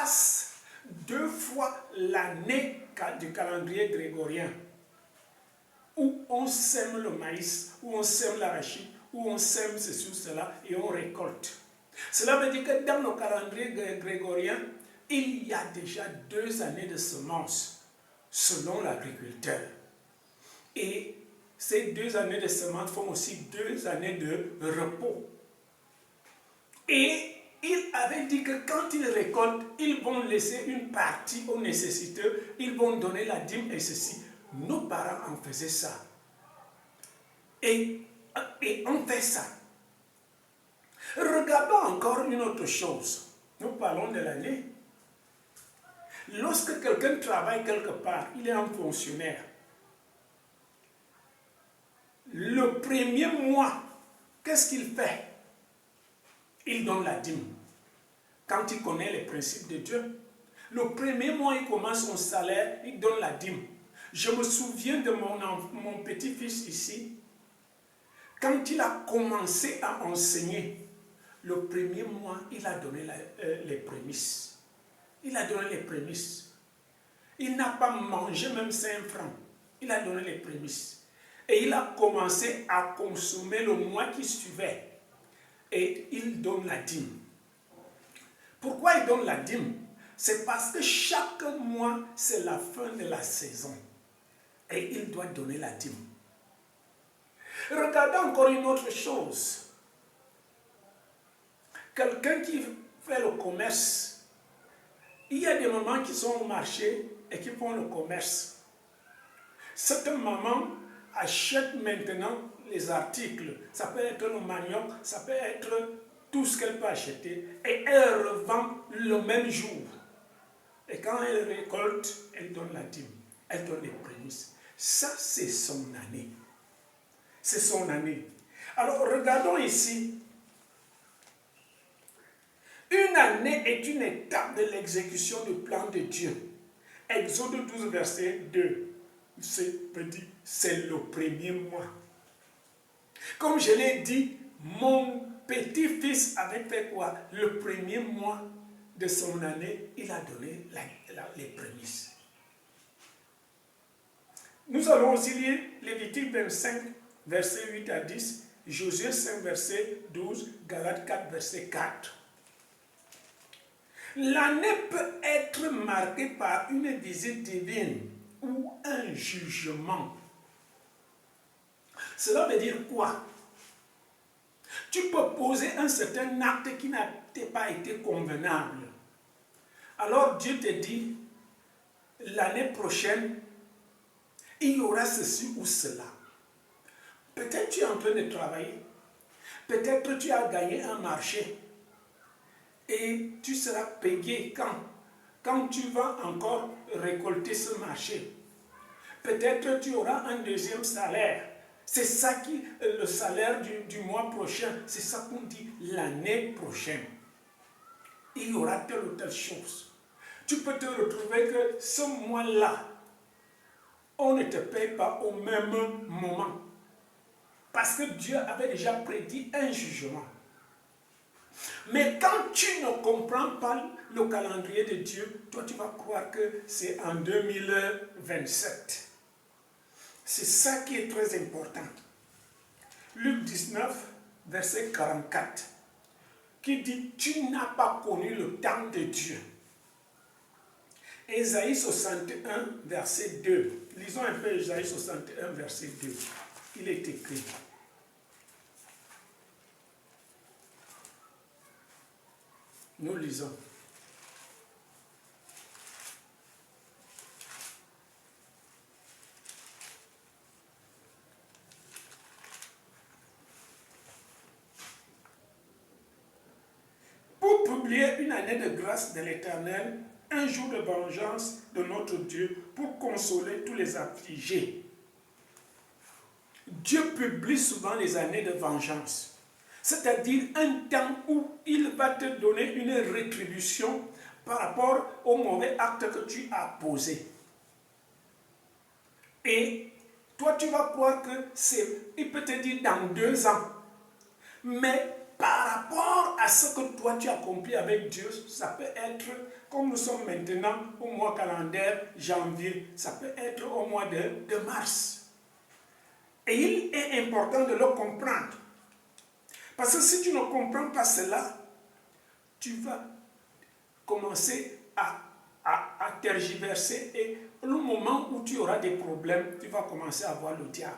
passe 2 fois l'année du calendrier grégorien, où on sème le maïs, où on sème l'arachide, où on sème ceci ou cela et on récolte. Cela veut dire que dans le calendrier grégorien, il y a déjà 2 années de semences, selon l'agriculteur. Et ces 2 années de semences font aussi 2 années de repos. Et il avait dit que quand ils récoltent, ils vont laisser une partie aux nécessiteux, ils vont donner la dîme et ceci. Nos parents en faisaient ça. Et on fait ça. Regardons encore une autre chose. Nous parlons de l'année. Lorsque quelqu'un travaille quelque part, il est un fonctionnaire. Le premier mois, qu'est-ce qu'il fait? Il donne la dîme. Quand il connaît les principes de Dieu, le premier mois, il commence son salaire, il donne la dîme. Je me souviens de mon petit-fils ici, quand il a commencé à enseigner, le premier mois, il a donné les prémices. Il a donné les prémices. Il n'a pas mangé même 5 francs. Il a donné les prémices. Et il a commencé à consommer le mois qui suivait. Et il donne la dîme. Pourquoi il donne la dîme? C'est parce que chaque mois, c'est la fin de la saison. Et il doit donner la dîme. Regardons encore une autre chose. Quelqu'un qui fait le commerce, il y a des mamans qui sont au marché et qui font le commerce. Cette maman achète maintenant les articles. Ça peut être le manioc, ça peut être tout ce qu'elle peut acheter. Et elle revend le même jour. Et quand elle récolte, elle donne la dîme. Elle donne les prémices. Ça, c'est son année. C'est son année. Alors, regardons ici. Une année est une étape de l'exécution du plan de Dieu. Exode 12, verset 2. C'est le premier mois. Comme je l'ai dit, mon petit-fils avait fait quoi? Le premier mois de son année, il a donné les prémices. Nous allons aussi lire Lévitique 25, verset 8 à 10, Josué 5, verset 12, Galates 4, verset 4. L'année peut être marquée par une visite divine ou un jugement. Cela veut dire quoi? Tu peux poser un certain acte qui n'a pas été convenable. Alors Dieu te dit, l'année prochaine, il y aura ceci ou cela. Peut-être tu es en train de travailler. Peut-être tu as gagné un marché. Et tu seras payé quand tu vas encore récolter ce marché. Peut-être tu auras un deuxième salaire. C'est ça qui, le salaire du mois prochain, c'est ça qu'on dit l'année prochaine. Il y aura telle ou telle chose. Tu peux te retrouver que ce mois-là, on ne te paye pas au même moment. Parce que Dieu avait déjà prédit un jugement. Mais quand tu ne comprends pas le calendrier de Dieu, toi tu vas croire que c'est en 2027. C'est ça qui est très important. Luc 19, verset 44, qui dit « Tu n'as pas connu le temps de Dieu ». Ésaïe 61, verset 2. Lisons un peu Ésaïe 61, verset 2. Il est écrit. Nous lisons. Pour publier une année de grâce de l'Éternel, un jour de vengeance de notre Dieu, pour consoler tous les affligés. Dieu publie souvent les années de vengeance. C'est-à-dire un temps où il va te donner une rétribution par rapport au mauvais acte que tu as posé. Et toi, tu vas croire que il peut te dire dans 2 ans. Mais par rapport à ce que toi tu as accompli avec Dieu, ça peut être, comme nous sommes maintenant au mois calendaire janvier, ça peut être au mois de mars. Et il est important de le comprendre. Parce que si tu ne comprends pas cela, tu vas commencer à tergiverser et le moment où tu auras des problèmes, tu vas commencer à voir le diable.